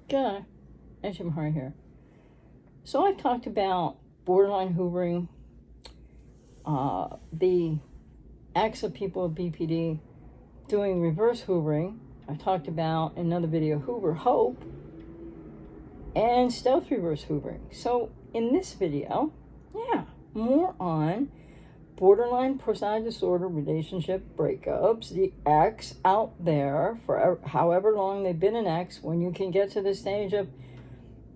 G'day, Angie Mahari here. So I've talked about borderline hoovering, the acts of people with BPD doing reverse hoovering. I talked about in another video Hoover Hope and stealth reverse hoovering. So in this video, more on borderline personality disorder relationship breakups, the ex out there for however long they've been an ex, when you can get to the stage of,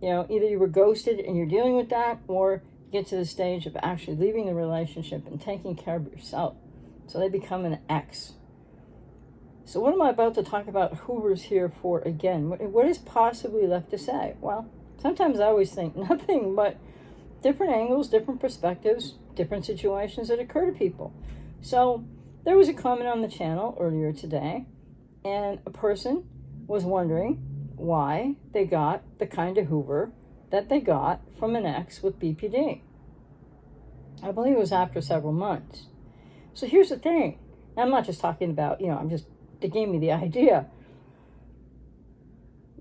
either you were ghosted and you're dealing with that, or get to the stage of actually leaving the relationship and taking care of yourself. So they become an ex. So what am I about to talk about Hoovers here for again? What is possibly left to say? Well, sometimes I always think nothing but different angles, different perspectives, different situations that occur to people. So there was a comment on the channel earlier today, and a person was wondering why they got the kind of Hoover that they got from an ex with BPD. I believe it was after several months. So here's the thing. I'm not just talking about, they gave me the idea.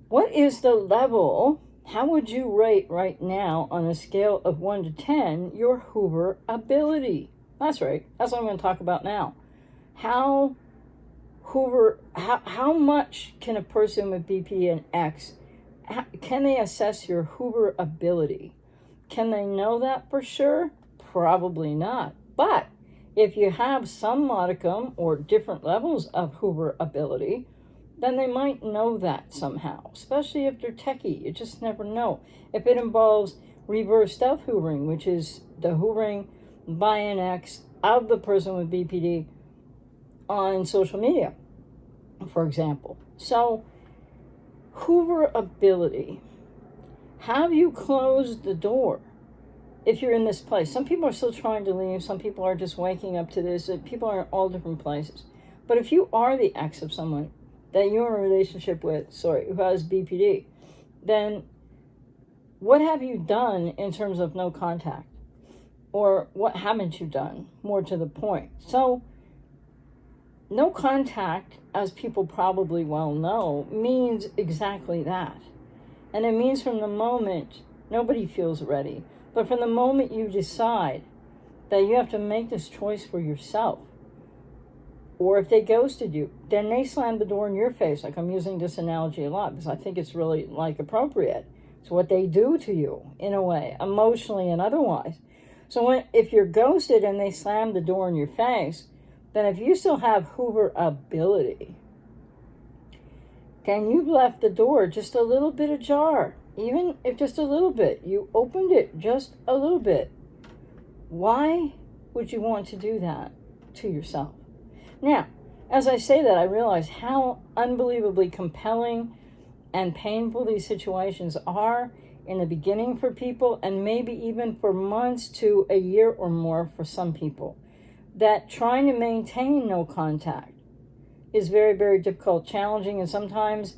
What is the level? How would you rate right now on a scale of 1 to 10 your Hoover ability? That's right. That's what I'm going to talk about now. How much can a person with BPD and X, can they assess your Hoover ability? Can they know that for sure? Probably not. But if you have some modicum or different levels of Hoover ability, then they might know that somehow, especially if they're techie. You just never know. If it involves reverse stealth hoovering, which is the hoovering by an ex of the person with BPD on social media, for example. So, Hoover ability. Have you closed the door if you're in this place? Some people are still trying to leave. Some people are just waking up to this. People are in all different places. But if you are the ex of someone that you're in a relationship with, who has BPD, then what have you done in terms of no contact? Or what haven't you done, more to the point? So, no contact, as people probably well know, means exactly that. And it means from the moment, nobody feels ready, but from the moment you decide that you have to make this choice for yourself, or if they ghosted you, then they slam the door in your face. Like, I'm using this analogy a lot because I think it's really appropriate. It's what they do to you in a way, emotionally and otherwise. So if you're ghosted and they slam the door in your face, then if you still have Hoover ability, then you've left the door just a little bit ajar. Even if just a little bit, you opened it just a little bit. Why would you want to do that to yourself? Now, as I say that, I realize how unbelievably compelling and painful these situations are in the beginning for people, and maybe even for months to a year or more for some people. That trying to maintain no contact is very, very difficult, challenging, and sometimes,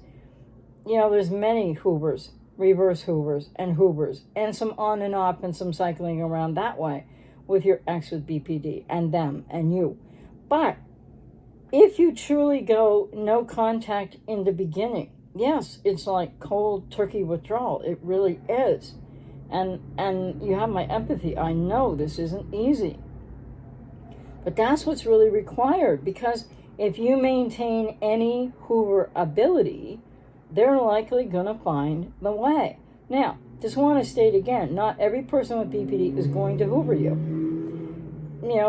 there's many Hoovers, reverse Hoovers, and some on and off and some cycling around that way with your ex with BPD and them and you. But if you truly go no contact in the beginning, yes, it's like cold turkey withdrawal. It really is. And you have my empathy. I know this isn't easy. But that's what's really required, because if you maintain any Hoover ability, they're likely going to find the way. Now, just want to state again, not every person with BPD is going to Hoover you.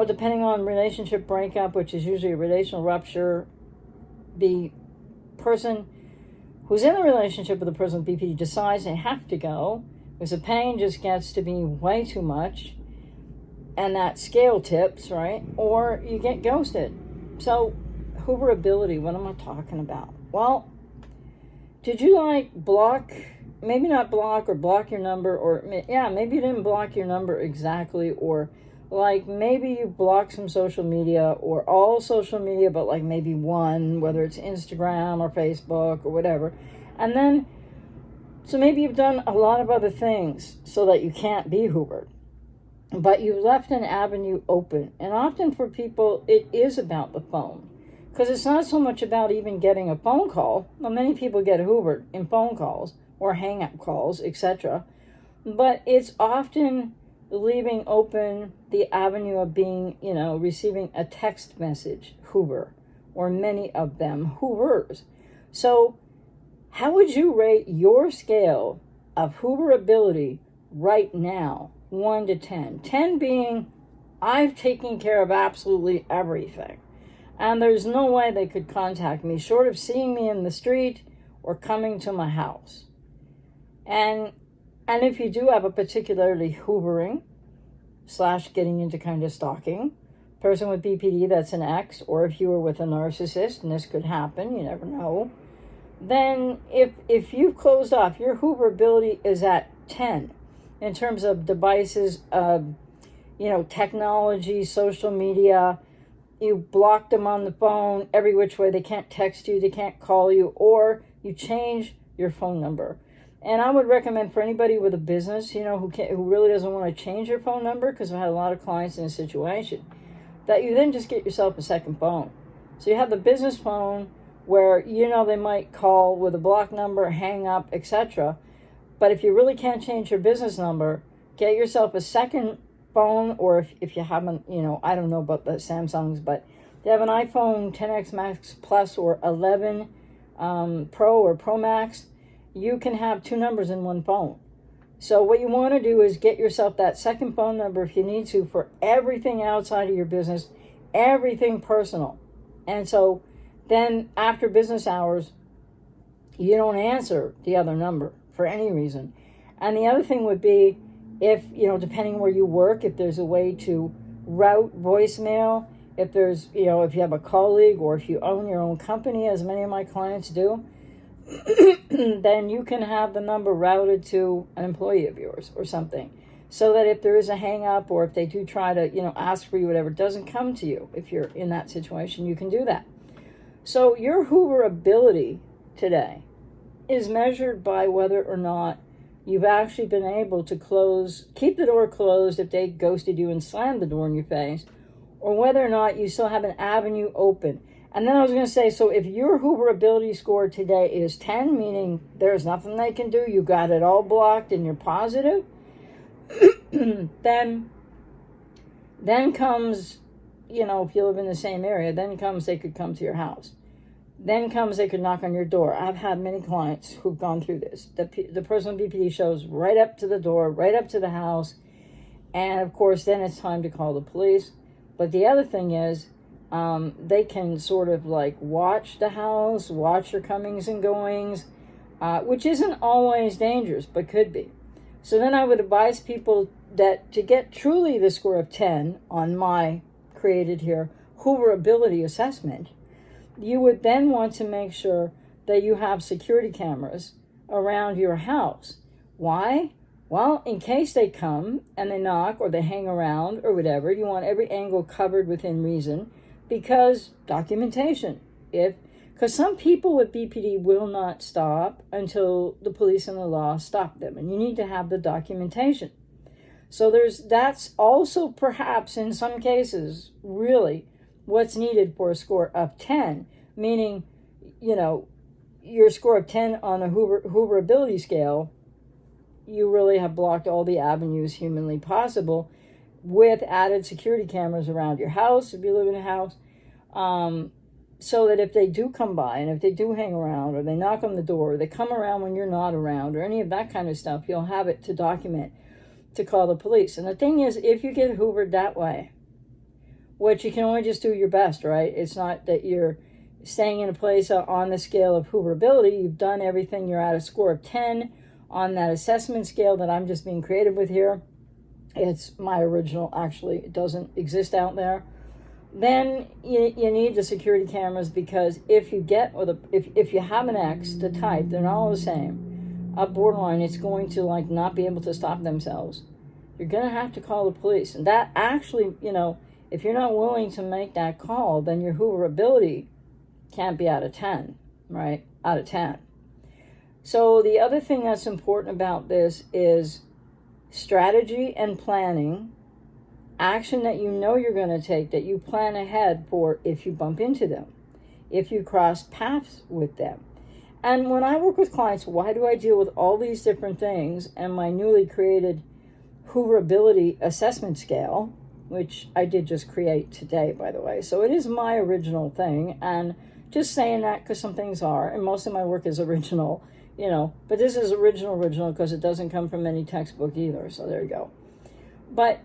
Depending on relationship breakup, which is usually a relational rupture, the person who's in a relationship with the person with BPD decides they have to go because the pain just gets to be way too much, and that scale tips, right? Or you get ghosted. So, Hoover ability, what am I talking about? Well, did you block, maybe not block or block your number, or maybe you didn't block your number exactly, or maybe you blocked some social media or all social media, but maybe one, whether it's Instagram or Facebook or whatever. And then, so maybe you've done a lot of other things so that you can't be Hoovered. But you left an avenue open. And often for people, it is about the phone. Because it's not so much about even getting a phone call. Well, many people get hoovered in phone calls or hang-up calls, etc. But it's often leaving open the avenue of being, receiving a text message hoover, or many of them hoovers. So how would you rate your scale of hooverability right now, 1 to 10? 10 being, I've taken care of absolutely everything, and there's no way they could contact me short of seeing me in the street or coming to my house. And if you do have a particularly hoovering / getting into kind of stalking person with BPD, that's an X, or if you were with a narcissist, and this could happen, you never know, then if you've closed off, your hooverability is at 10 in terms of devices, technology, social media. You blocked them on the phone every which way. They can't text you, they can't call you, or you change your phone number. And I would recommend for anybody with a business, who really doesn't want to change your phone number, because I've had a lot of clients in a situation, that you then just get yourself a second phone. So you have the business phone where, they might call with a block number, hang up, etc. But if you really can't change your business number, get yourself a second phone, or if you haven't, I don't know about the Samsungs, but if you have an iPhone XS Max Plus or 11 Pro or Pro Max, you can have two numbers in one phone. So what you want to do is get yourself that second phone number if you need to for everything outside of your business, everything personal. And so then after business hours, you don't answer the other number for any reason. And the other thing would be, if, depending where you work, if there's a way to route voicemail, if there's, if you have a colleague, or if you own your own company, as many of my clients do, then you can have the number routed to an employee of yours or something, so that if there is a hang up, or if they do try to, ask for you, whatever, it doesn't come to you. If you're in that situation, you can do that. So your hooverability today is measured by whether or not you've actually been able to keep the door closed if they ghosted you and slammed the door in your face, or whether or not you still have an avenue open. And then I was going to say, so if your hooverability score today is 10, meaning there's nothing they can do, you got it all blocked and you're positive, then comes, if you live in the same area, then comes they could come to your house. Then comes they could knock on your door. I've had many clients who've gone through this. The person with BPD shows right up to the door, right up to the house. And of course, then it's time to call the police. But the other thing is, they can sort of like watch the house, watch your comings and goings, which isn't always dangerous, but could be. So then I would advise people that to get truly the score of 10 on my created here hooverability assessment, you would then want to make sure that you have security cameras around your house. Why? Well, in case they come and they knock or they hang around or whatever, you want every angle covered within reason, because documentation. Because some people with BPD will not stop until the police and the law stop them, and you need to have the documentation. So that's also perhaps in some cases really what's needed for a score of 10, meaning, your score of 10 on a hooverability scale, you really have blocked all the avenues humanly possible, with added security cameras around your house, if you live in a house, so that if they do come by, and if they do hang around, or they knock on the door, or they come around when you're not around, or any of that kind of stuff, you'll have it to document, to call the police. And the thing is, if you get hoovered that way, which you can only just do your best, right? It's not that you're staying in a place on the scale of hooverability. You've done everything. You're at a score of 10 on that assessment scale that I'm just being creative with here. It's my original, actually. It doesn't exist out there. Then you need the security cameras, because if you if you have an X to type, they're not all the same. A borderline, it's going to not be able to stop themselves. You're going to have to call the police. And that actually, if you're not willing to make that call, then your hooverability can't be out of 10, right? Out of 10. So the other thing that's important about this is strategy and planning, action that you know you're going to take, that you plan ahead for if you bump into them. if you cross paths with them. And when I work with clients, why do I deal with all these different things and my newly created Hooverability assessment scale, which I did just create today, by the way. So it is my original thing, and just saying that because some things are, and most of my work is original, but this is original because it doesn't come from any textbook either. So there you go. But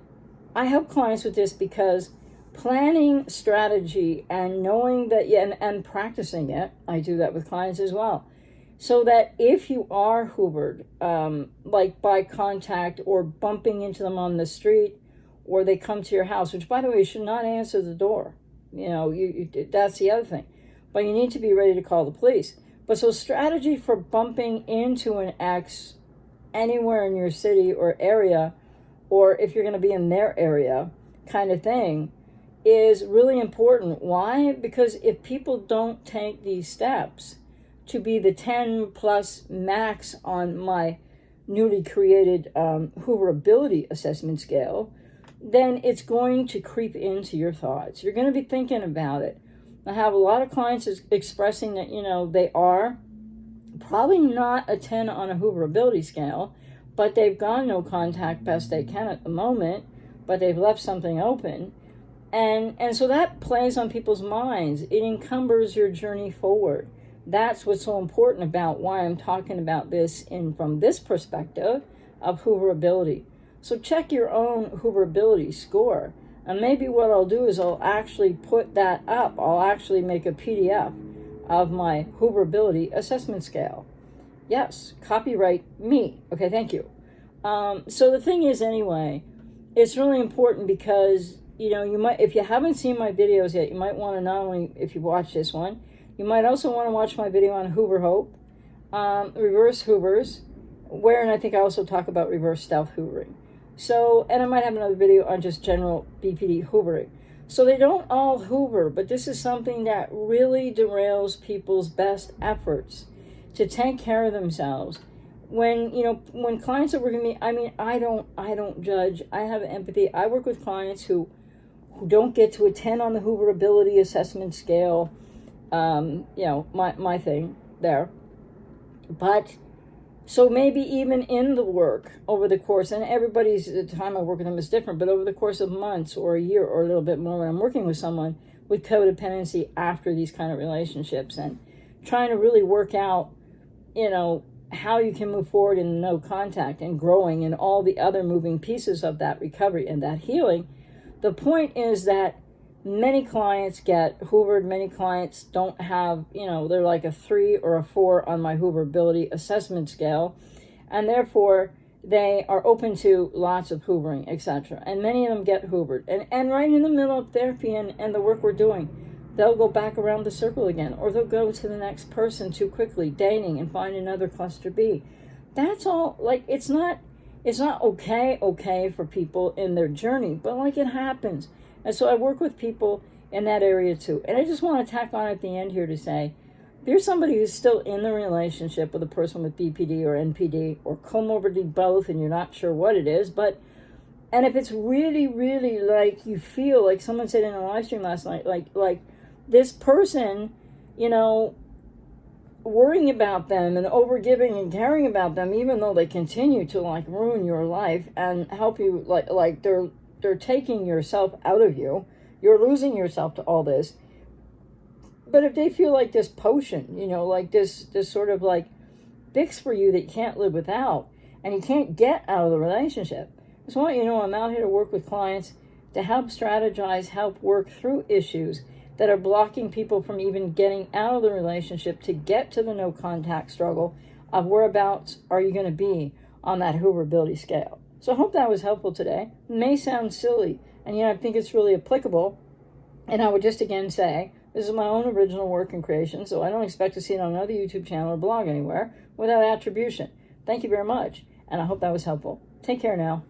I help clients with this because planning strategy and knowing that, and practicing it, I do that with clients as well. So that if you are hoovered, like by contact or bumping into them on the street, or they come to your house, which by the way, you should not answer the door. That's the other thing. But you need to be ready to call the police. But so strategy for bumping into an ex anywhere in your city or area, or if you're going to be in their area kind of thing, is really important. Why? Because if people don't take these steps to be the 10 plus max on my newly created Hooverability assessment scale, then it's going to creep into your thoughts. You're going to be thinking about it. I have a lot of clients expressing that, they are probably not a 10 on a Hooverability scale, but they've gone no contact best they can at the moment, but they've left something open. And so that plays on people's minds. It encumbers your journey forward. That's what's so important about why I'm talking about this from this perspective of Hooverability. So check your own Hooverability score. And maybe what I'll do is I'll actually put that up. I'll actually make a PDF of my Hooverability assessment scale. Yes, copyright me. Okay, thank you. So the thing is, anyway, it's really important because, you might, if you haven't seen my videos yet, you might want to, not only if you watch this one, you might also want to watch my video on Hoover Hope, reverse Hoovers, and I think I also talk about reverse stealth Hoovering. So, and I might have another video on just general BPD Hoovering. So they don't all Hoover, but this is something that really derails people's best efforts to take care of themselves. When clients are working with me, I don't judge. I have empathy. I work with clients who don't get to a 10 on the Hooverability assessment scale. My thing there. But so maybe even in the work over the course, and everybody's the time I work with them is different, but over the course of months or a year or a little bit more, when I'm working with someone with codependency after these kind of relationships and trying to really work out, how you can move forward in no contact and growing and all the other moving pieces of that recovery and that healing, the point is that many clients get hoovered, many clients don't have, they're like a 3 or a 4 on my Hooverability assessment scale, and therefore they are open to lots of hoovering, etc. And many of them get hoovered. And right in the middle of therapy and the work we're doing, they'll go back around the circle again, or they'll go to the next person too quickly, dating, and find another cluster B. That's all, it's not okay for people in their journey, but it happens. And so I work with people in that area too. And I just want to tack on at the end here to say, if you're somebody who's still in the relationship with a person with BPD or NPD or comorbidity both, and you're not sure what it is, and if it's really, really you feel like someone said in a live stream last night, like this person, worrying about them and overgiving and caring about them, even though they continue to ruin your life and help you, they're taking yourself out of you. You're losing yourself to all this. But if they feel like this potion, this sort of fix for you that you can't live without, and you can't get out of the relationship, I just want you to know I'm out here to work with clients to help strategize, help work through issues that are blocking people from even getting out of the relationship to get to the no contact struggle of whereabouts are you going to be on that Hooverability scale. So I hope that was helpful today. It may sound silly, and yet I think it's really applicable. And I would just again say, this is my own original work and creation, so I don't expect to see it on another YouTube channel or blog anywhere without attribution. Thank you very much, and I hope that was helpful. Take care now.